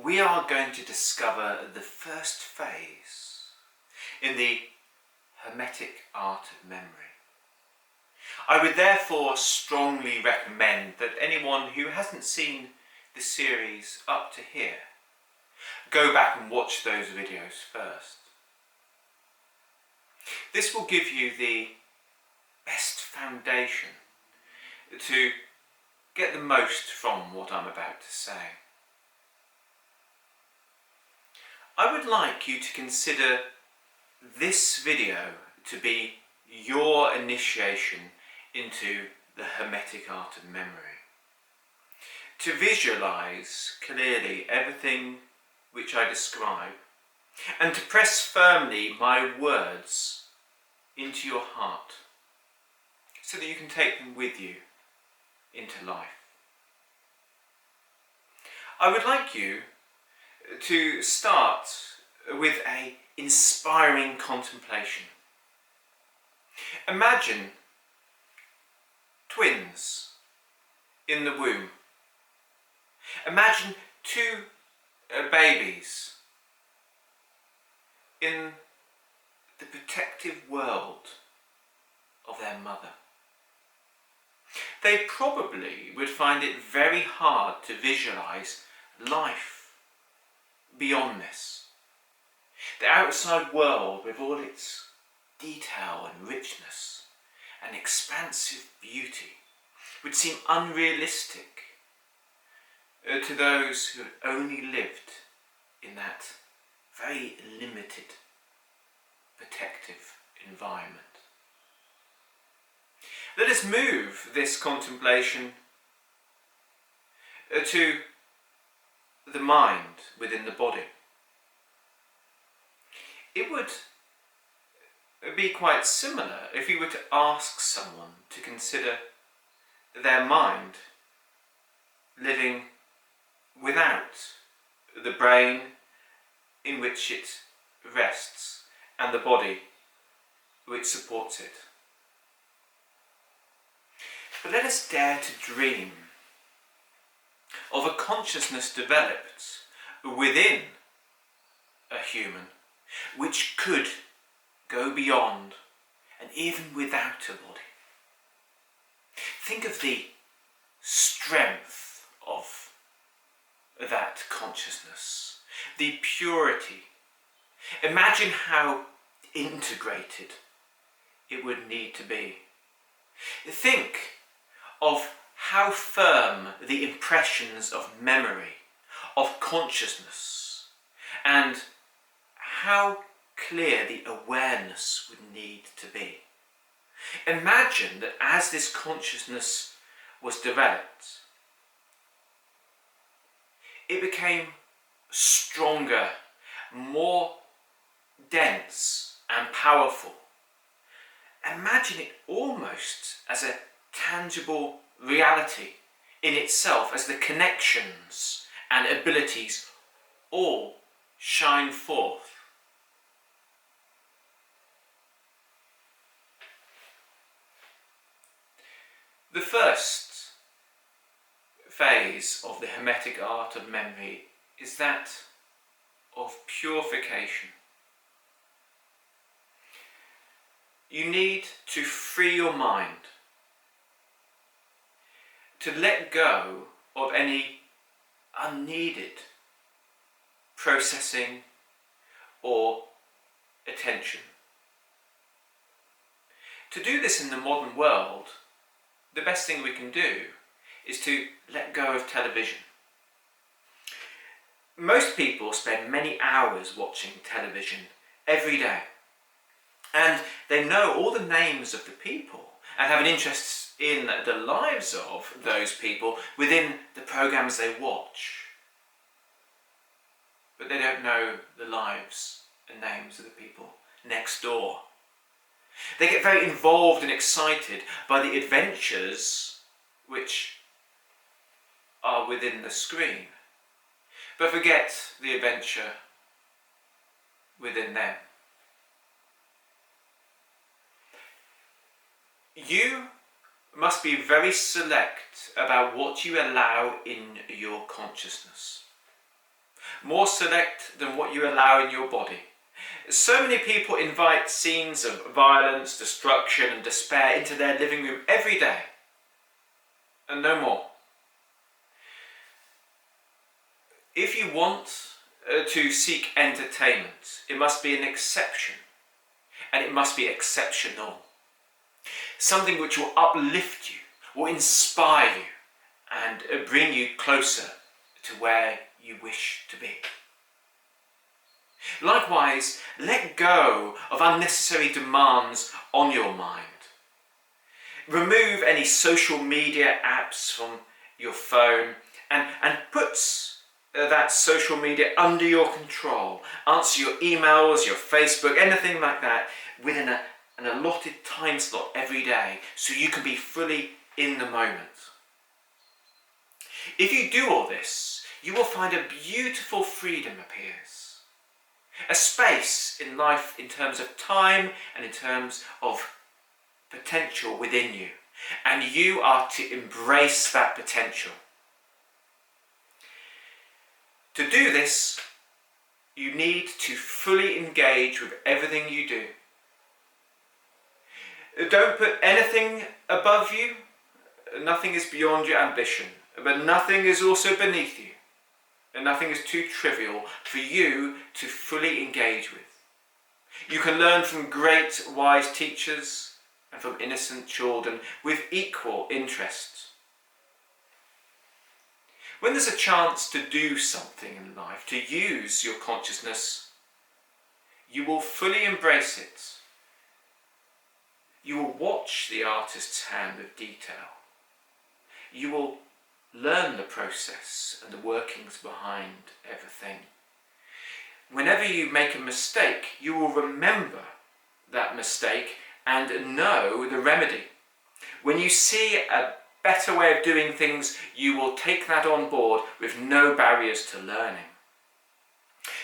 we are going to discover the first phase in the Hermetic Art of Memory. I would therefore strongly recommend that anyone who hasn't seen the series up to here go back and watch those videos first. This will give you the best foundation to get the most from what I'm about to say. I would like you to consider this video to be your initiation into the Hermetic Art of Memory. To visualize clearly everything which I describe, and to press firmly my words into your heart so that you can take them with you into life. I would like you to start with an inspiring contemplation. Imagine twins in the womb. Imagine two babies in the protective world of their mother. They probably would find it very hard to visualize life beyond this. The outside world with all its detail and richness and expansive beauty would seem unrealistic to those who had only lived in that very limited protective environment. Let us move this contemplation to the mind within the body. It would be quite similar if you were to ask someone to consider their mind living without the brain in which it rests and the body which supports it. But let us dare to dream of a consciousness developed within a human which could go beyond and even without a body. Think of the strength of that consciousness, the purity. Imagine how integrated it would need to be. Think of how firm the impressions of memory, of consciousness, and how clear the awareness would need to be. Imagine that as this consciousness was developed, it became stronger, more dense and powerful. Imagine it almost as a tangible reality in itself, as the connections and abilities all shine forth. The first phase of the Hermetic Art of Memory is that of purification. You need to free your mind, to let go of any unneeded processing or attention. To do this in the modern world, the best thing we can do is to let go of television. Most people spend many hours watching television every day, and they know all the names of the people and have an interest in the lives of those people within the programs they watch. But they don't know the lives and names of the people next door. They get very involved and excited by the adventures which are within the screen, but forget the adventure within them. You must be very select about what you allow in your consciousness. more select than what you allow in your body. So many people invite scenes of violence, destruction and despair into their living room every day, and no more. If you want to seek entertainment, it must be an exception, and it must be exceptional. Something which will uplift you, will inspire you, and bring you closer to where you wish to be. Likewise, let go of unnecessary demands on your mind. Remove any social media apps from your phone and put that social media under your control. Answer your emails, your Facebook, anything like that within an allotted time slot every day so you can be fully in the moment. If you do all this, you will find a beautiful freedom appears. A space in life in terms of time and in terms of potential within you. And you are to embrace that potential. To do this, you need to fully engage with everything you do. Don't put anything above you. Nothing is beyond your ambition, but nothing is also beneath you. And nothing is too trivial for you to fully engage with. You can learn from great wise teachers and from innocent children with equal interest. When there's a chance to do something in life, to use your consciousness, you will fully embrace it. You will watch the artist's hand with detail. You will learn the process and the workings behind everything. Whenever you make a mistake, you will remember that mistake and know the remedy. When you see a better way of doing things, you will take that on board with no barriers to learning.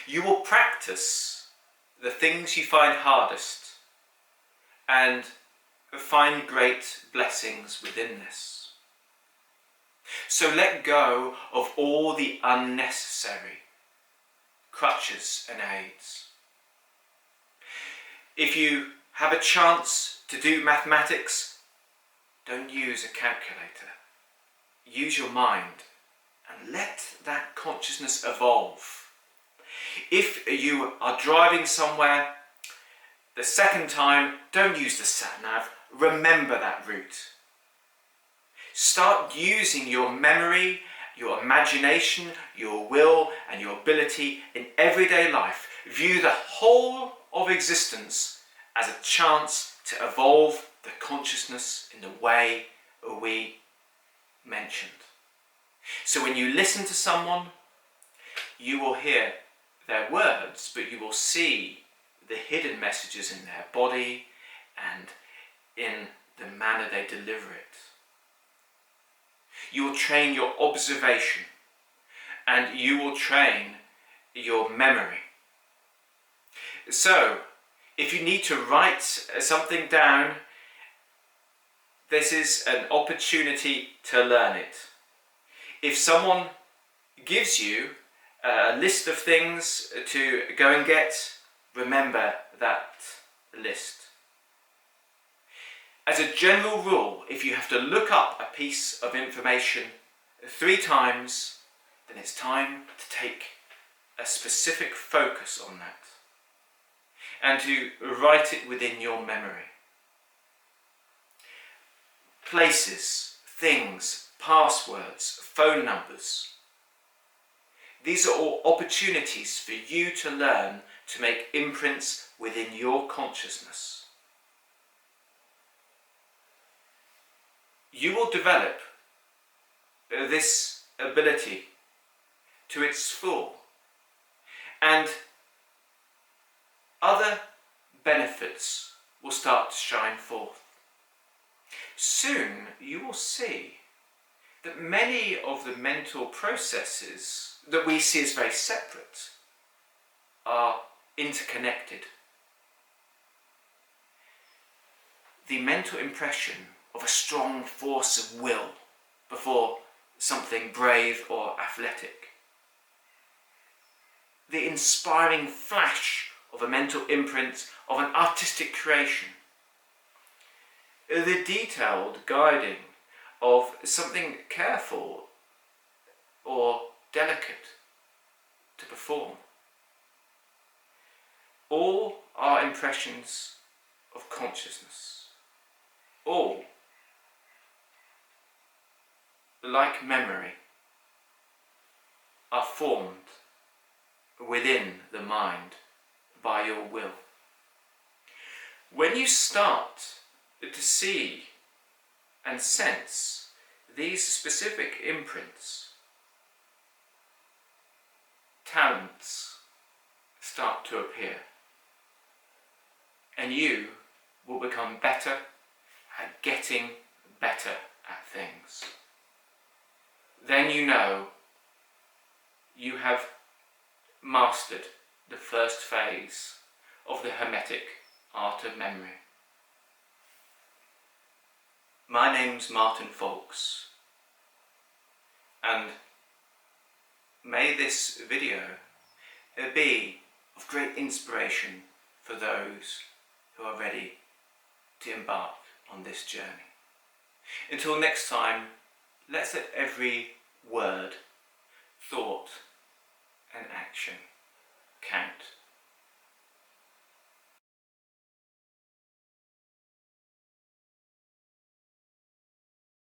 You will practice the things you find hardest and find great blessings within this. So let go of all the unnecessary crutches and aids. If you have a chance to do mathematics, don't use a calculator. Use your mind and let that consciousness evolve. If you are driving somewhere, the second time, don't use the sat-nav. Remember that route. Start using your memory, your imagination, your will and your ability in everyday life. View the whole of existence as a chance to evolve the consciousness in the way we mentioned. So when you listen to someone, you will hear their words, but you will see the hidden messages in their body and in the manner they deliver it. You will train your observation and you will train your memory. So, if you need to write something down, this is an opportunity to learn it. If someone gives you a list of things to go and get, remember that list. As a general rule, if you have to look up a piece of information 3 times, then it's time to take a specific focus on that and to write it within your memory. Places, things, passwords, phone numbers. These are all opportunities for you to learn to make imprints within your consciousness. You will develop this ability to its full, and other benefits will start to shine forth. Soon you will see that many of the mental processes that we see as very separate are interconnected. The mental impression of a strong force of will before something brave or athletic. the inspiring flash of a mental imprint, of an artistic creation. The detailed guiding of something careful or delicate to perform. All are impressions of consciousness. All, like memory, are formed within the mind by your will. When you start to see and sense these specific imprints, talents start to appear, and you will become better at getting better at things. Then you know you have mastered the first phase of the Hermetic Art of Memory. My name's Martin Faulks, and may this video be of great inspiration for those who are ready to embark on this journey. Until next time, let's let every word, thought and action count.